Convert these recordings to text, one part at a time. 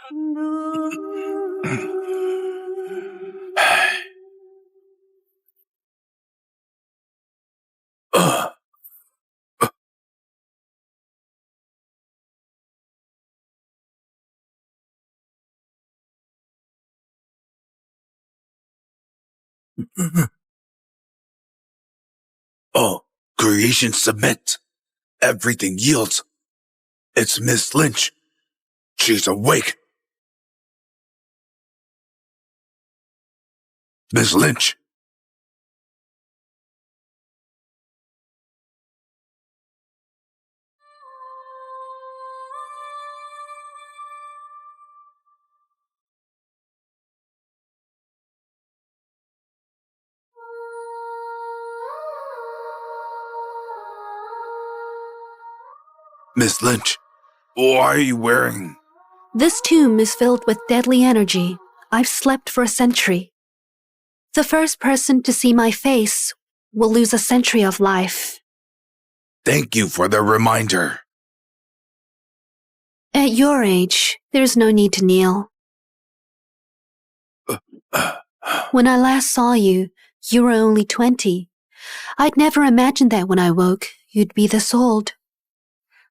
Oh, creation submit. Everything yields. It's Miss Lynch. She's awake. Miss Lynch. Miss Lynch, why are you wearing... This tomb is filled with deadly energy. I've slept for a century. The first person to see my face will lose a century of life. Thank you for the reminder. At your age, there's no need to kneel. When I last saw you, you were only 20. I'd never imagined that when I woke, you'd be this old.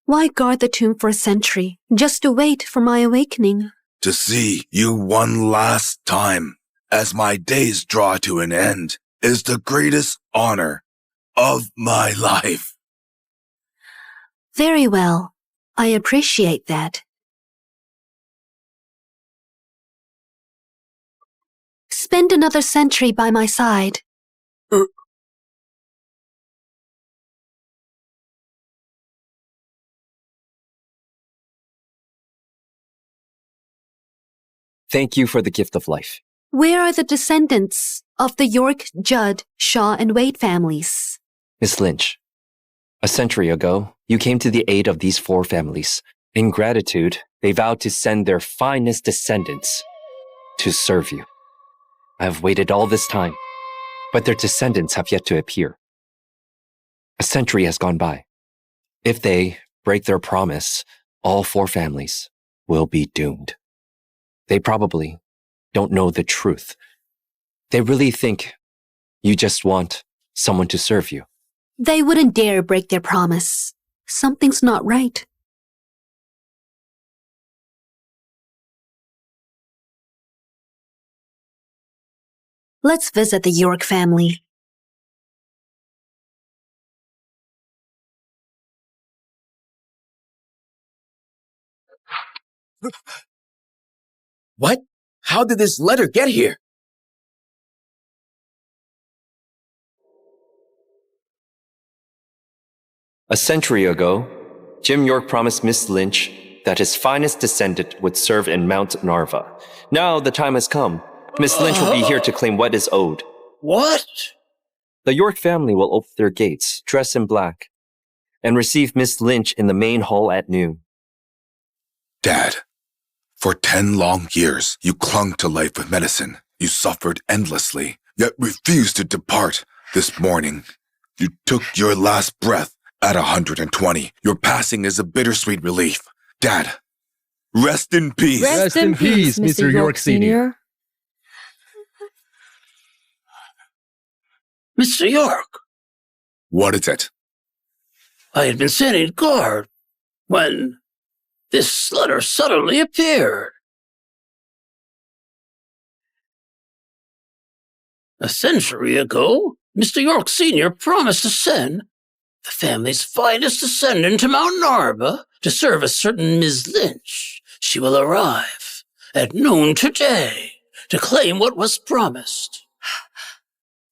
Why guard the tomb for a century, just to wait for my awakening? To see you one last time, as my days draw to an end, is the greatest honor of my life. Very well. I appreciate that. Spend another century by my side. Thank you for the gift of life. Where are the descendants of the York, Judd, Shaw, and Wade families? Miss Lynch, a century ago, you came to the aid of these 4 families. In gratitude, they vowed to send their finest descendants to serve you. I have waited all this time, but their descendants have yet to appear. A century has gone by. If they break their promise, all 4 families will be doomed. They probably don't know the truth. They really think you just want someone to serve you. They wouldn't dare break their promise. Something's not right. Let's visit the York family. What? How did this letter get here? A century ago, Jim York promised Miss Lynch that his finest descendant would serve in Mount Narva. Now the time has come. Miss Lynch will be here to claim what is owed. What? The York family will open their gates, dressed in black, and receive Miss Lynch in the main hall at noon. Dad, for 10 long years, you clung to life with medicine. You suffered endlessly, yet refused to depart. This morning, you took your last breath at 120. Your passing is a bittersweet relief. Dad, rest in peace. Rest in peace, Mr. York Sr. Mr. York, What is it? I had been standing guard when this letter suddenly appeared. A century ago, Mr. York Sr. promised to send the family's finest descendant to Mount Narva to serve a certain Ms. Lynch. She will arrive at noon today to claim what was promised.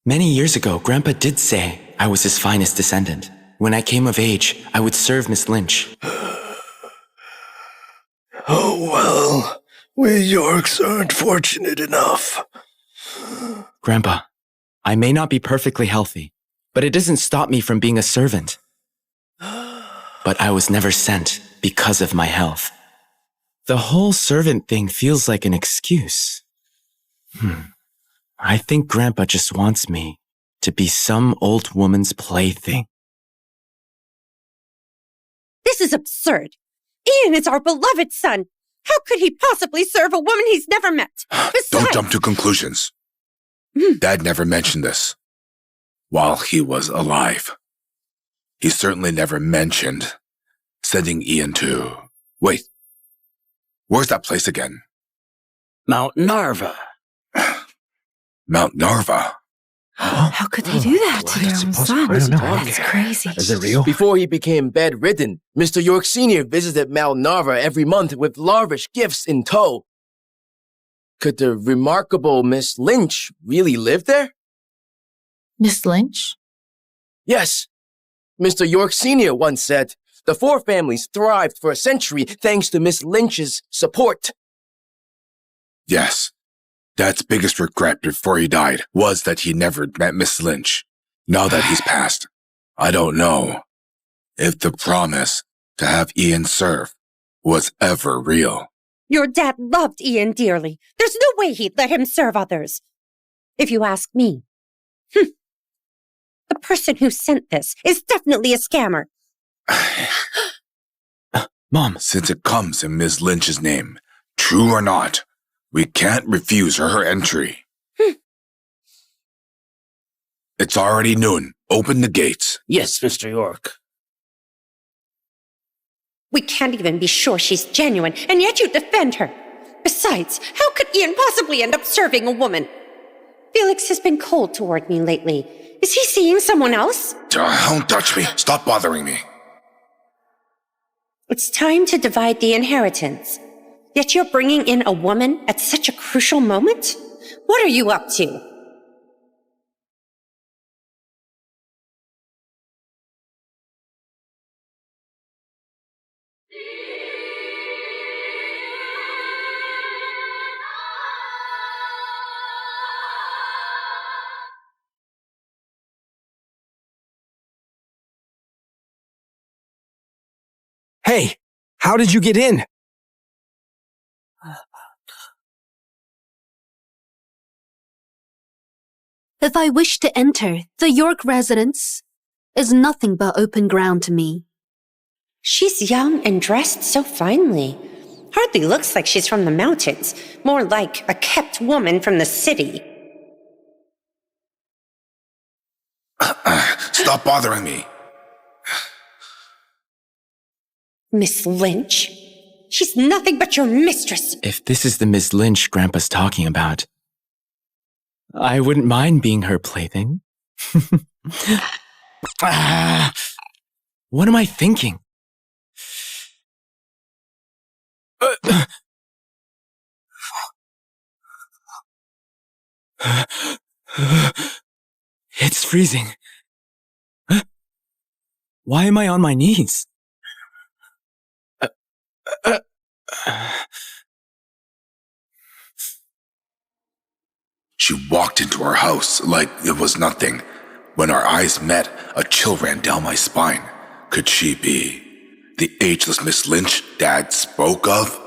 Many years ago, Grandpa did say I was his finest descendant. When I came of age, I would serve Miss Lynch. Oh well, we Yorks aren't fortunate enough. Grandpa, I may not be perfectly healthy, but it doesn't stop me from being a servant. But I was never sent because of my health. The whole servant thing feels like an excuse. I think Grandpa just wants me to be some old woman's plaything. This is absurd. Ian is our beloved son. How could he possibly serve a woman he's never met? Besides, Don't jump to conclusions. Dad never mentioned this while he was alive. He certainly never mentioned sending Ian to... Wait, where's that place again? Mount Narva. Mount Narva. How could they do that to their own son? I don't know. That's crazy. Is it real? Before he became bedridden, Mr. York Sr. visited Mount Narva every month with lavish gifts in tow. Could the remarkable Miss Lynch really live there? Miss Lynch? Yes. Mr. York Sr. once said, the four families thrived for a century thanks to Miss Lynch's support. Yes. Dad's biggest regret before he died was that he never met Miss Lynch. Now that he's passed, I don't know if the promise to have Ian serve was ever real. your dad loved Ian dearly. There's no way he'd let him serve others. If you ask me. The person who sent this is definitely a scammer. Mom. Since it comes in Ms. Lynch's name, true or not, we can't refuse her entry. It's already noon. Open the gates. Yes, Mr. York. We can't even be sure she's genuine, and yet you defend her. Besides, how could Ian possibly end up serving a woman? Felix has been cold toward me lately. Is he seeing someone else? Don't touch me. Stop bothering me. It's time to divide the inheritance. Yet you're bringing in a woman at such a crucial moment? What are you up to? Hey, how did you get in? If I wish to enter, the York residence is nothing but open ground to me. She's young and dressed so finely. Hardly looks like she's from the mountains, more like a kept woman from the city. Stop bothering me. Miss Lynch? She's nothing but your mistress. If this is the Miss Lynch Grandpa's talking about, I wouldn't mind being her plaything. What am I thinking? It's freezing. Why am I on my knees? She walked into our house like it was nothing. When our eyes met, a chill ran down my spine. Could she be the ageless Miss Lynch Dad spoke of?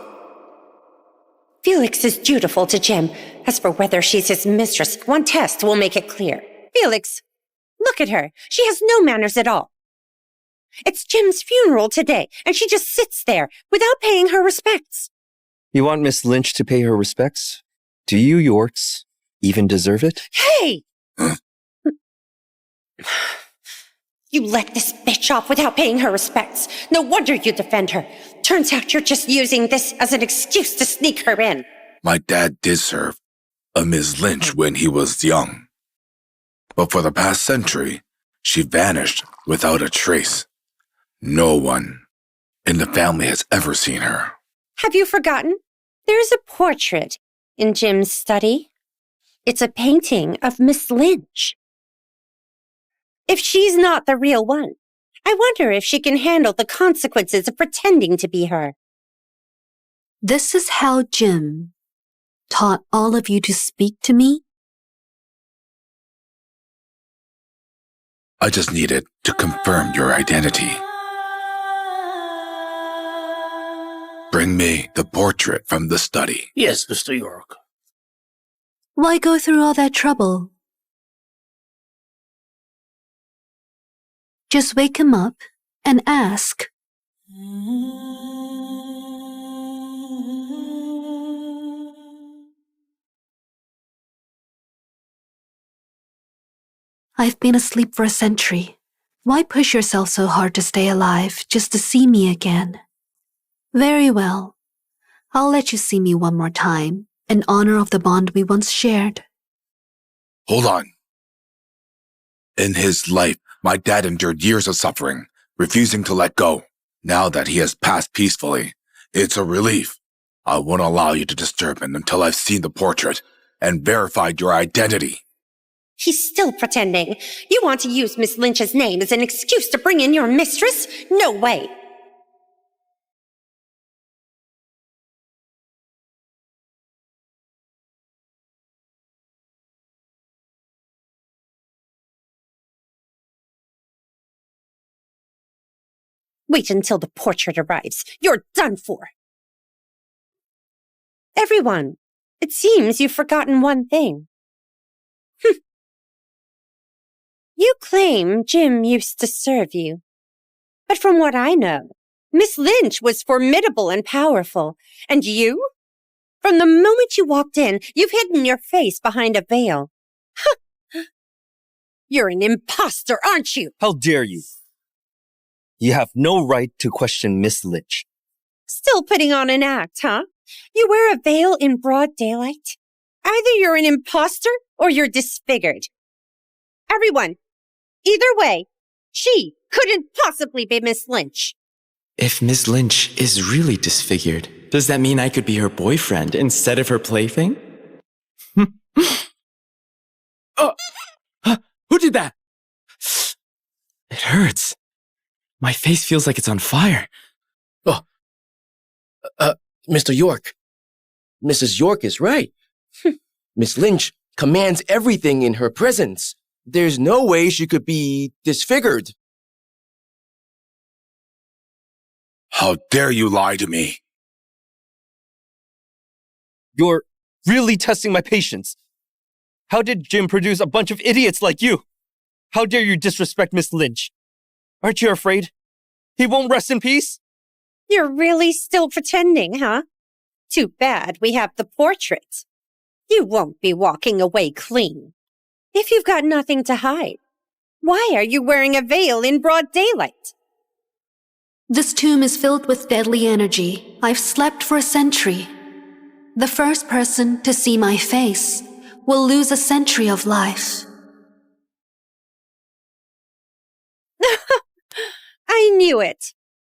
Felix is dutiful to Jim. As for whether she's his mistress, one test will make it clear. Felix, look at her. She has no manners at all. It's Jim's funeral today, and she just sits there without paying her respects. You want Miss Lynch to pay her respects? Do you, Yorks, even deserve it? Hey! You let this bitch off without paying her respects. No wonder you defend her. Turns out you're just using this as an excuse to sneak her in. My dad did serve a Miss Lynch when he was young. But for the past century, she vanished without a trace. No one in the family has ever seen her. Have you forgotten? There's a portrait in Jim's study. It's a painting of Miss Lynch. If she's not the real one, I wonder if she can handle the consequences of pretending to be her. This is how Jim taught all of you to speak to me? I just needed to confirm your identity. Bring me the portrait from the study. Yes, Mr. York. Why go through all that trouble? Just wake him up and ask. I've been asleep for a century. Why push yourself so hard to stay alive just to see me again? Very well. I'll let you see me one more time, in honor of the bond we once shared. Hold on. In his life, my dad endured years of suffering, refusing to let go. Now that he has passed peacefully, it's a relief. I won't allow you to disturb him until I've seen the portrait and verified your identity. He's still pretending. You want to use Miss Lynch's name as an excuse to bring in your mistress? No way. Wait until the portrait arrives. You're done for. Everyone, it seems you've forgotten one thing. You claim Jim used to serve you. But from what I know, Miss Lynch was formidable and powerful. And you? From the moment you walked in, you've hidden your face behind a veil. You're an imposter, aren't you? How dare you? You have no right to question Miss Lynch. Still putting on an act, huh? You wear a veil in broad daylight? Either you're an imposter or you're disfigured. Everyone, either way, she couldn't possibly be Miss Lynch. If Miss Lynch is really disfigured, does that mean I could be her boyfriend instead of her plaything? Who did that? It hurts. My face feels like it's on fire. Mr. York. Mrs. York is right. Miss Lynch commands everything in her presence. There's no way she could be disfigured. How dare you lie to me? You're really testing my patience. How did Jim produce a bunch of idiots like you? How dare you disrespect Miss Lynch? Aren't you afraid? He won't rest in peace? You're really still pretending, huh? Too bad we have the portrait. You won't be walking away clean. If you've got nothing to hide, why are you wearing a veil in broad daylight? This tomb is filled with deadly energy. I've slept for a century. The first person to see my face will lose a century of life. I knew it.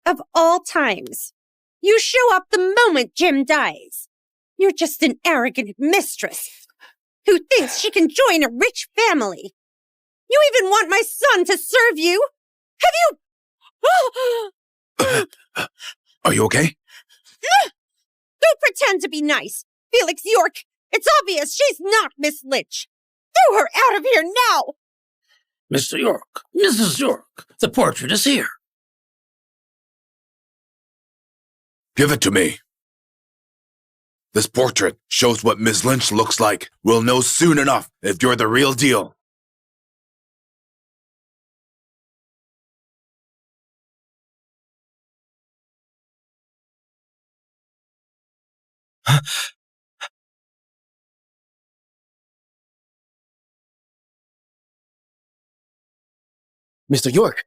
Of all times. You show up the moment Jim dies. You're just an arrogant mistress who thinks she can join a rich family. You even want my son to serve you? Have you... Are you okay? Don't pretend to be nice. Felix York, it's obvious she's not Miss Lynch. Throw her out of here now! Mr. York, Mrs. York, the portrait is here. Give it to me. This portrait shows what Miss Lynch looks like. We'll know soon enough if you're the real deal. Mr. York,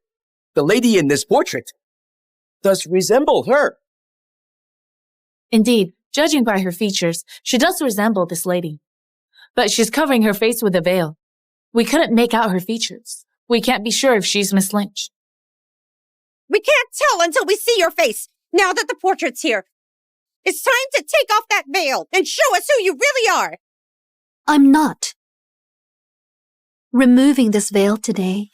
the lady in this portrait does resemble her. Indeed, judging by her features, she does resemble this lady. But she's covering her face with a veil. We couldn't make out her features. We can't be sure if she's Miss Lynch. We can't tell until we see your face, now that the portrait's here. It's time to take off that veil and show us who you really are. I'm not removing this veil today.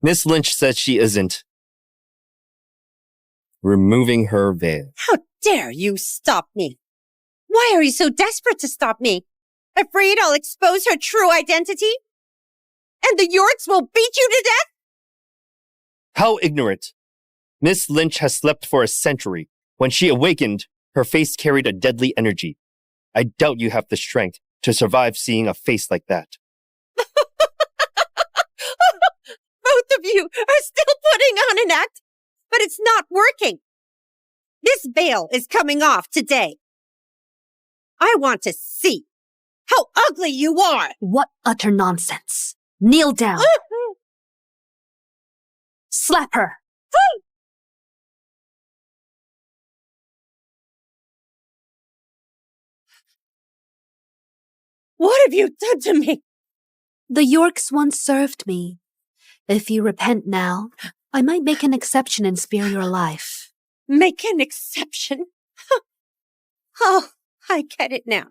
Miss Lynch said she isn't removing her veil. How dare you stop me? Why are you so desperate to stop me? Afraid I'll expose her true identity? And the Yorks will beat you to death? How ignorant. Miss Lynch has slept for a century. When she awakened, her face carried a deadly energy. I doubt you have the strength to survive seeing a face like that. Both of you are still putting on an act, but it's not working. This veil is coming off today. I want to see how ugly you are! What utter nonsense. Kneel down. Slap her. What have you done to me? The Yorks once served me. If you repent now, I might make an exception and spare your life. Make an exception? Oh, I get it now.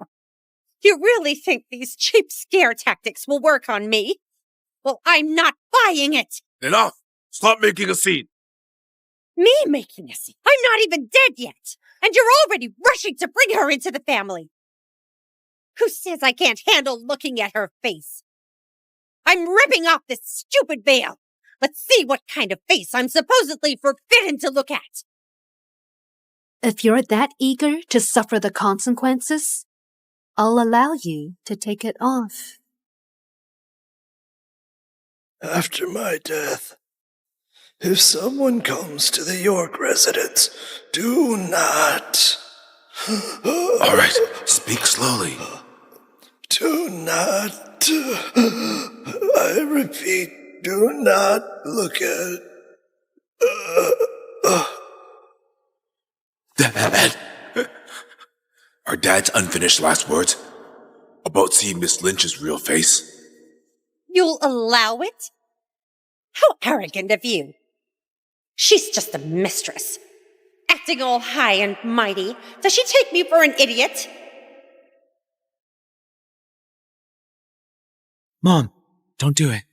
You really think these cheap scare tactics will work on me? Well, I'm not buying it. Enough! Stop making a scene! Me making a scene? I'm not even dead yet. And you're already rushing to bring her into the family. Who says I can't handle looking at her face? I'm ripping off this stupid veil. Let's see what kind of face I'm supposedly forbidden to look at. If you're that eager to suffer the consequences, I'll allow you to take it off. After my death, if someone comes to the York residence, do not. All right, speak slowly. Do not. I repeat, do not look at. Dad! Are Dad's unfinished last words about seeing Miss Lynch's real face? You'll allow it? How arrogant of you. She's just a mistress. Acting all high and mighty. Does she take me for an idiot? Mom, don't do it.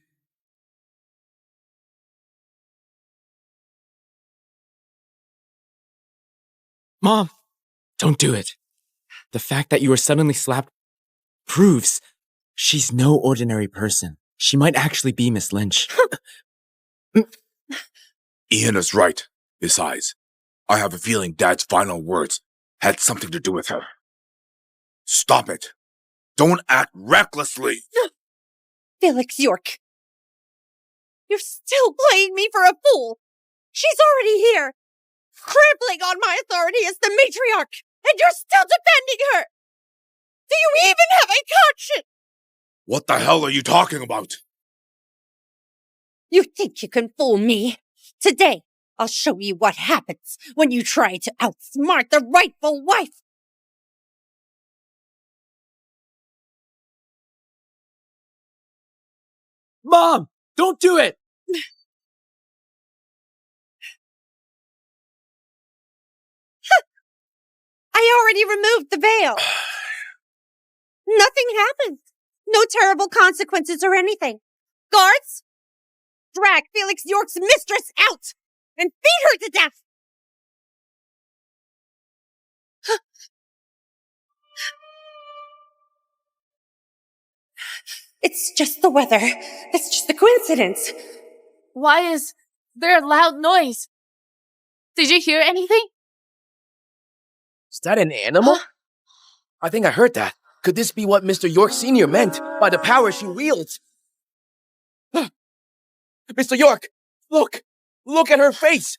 Mom, don't do it. The fact that you were suddenly slapped proves she's no ordinary person. She might actually be Miss Lynch. Ian is right. Besides, I have a feeling Dad's final words had something to do with her. Stop it. Don't act recklessly. Felix York. You're still playing me for a fool. She's already here, trampling on my authority as the matriarch, and you're still defending her. Do you even have a conscience? What the hell are you talking about? You think you can fool me? Today, I'll show you what happens when you try to outsmart the rightful wife. Mom, don't do it! I already removed the veil. Nothing happened. No terrible consequences or anything. Guards, drag Felix York's mistress out and beat her to death. It's just the weather. It's just a coincidence. Why is there a loud noise? Did you hear anything? Is that an animal? I think I heard that. Could this be what Mr. York Sr. meant by the power she wields? Mr. York, look! Look at her face!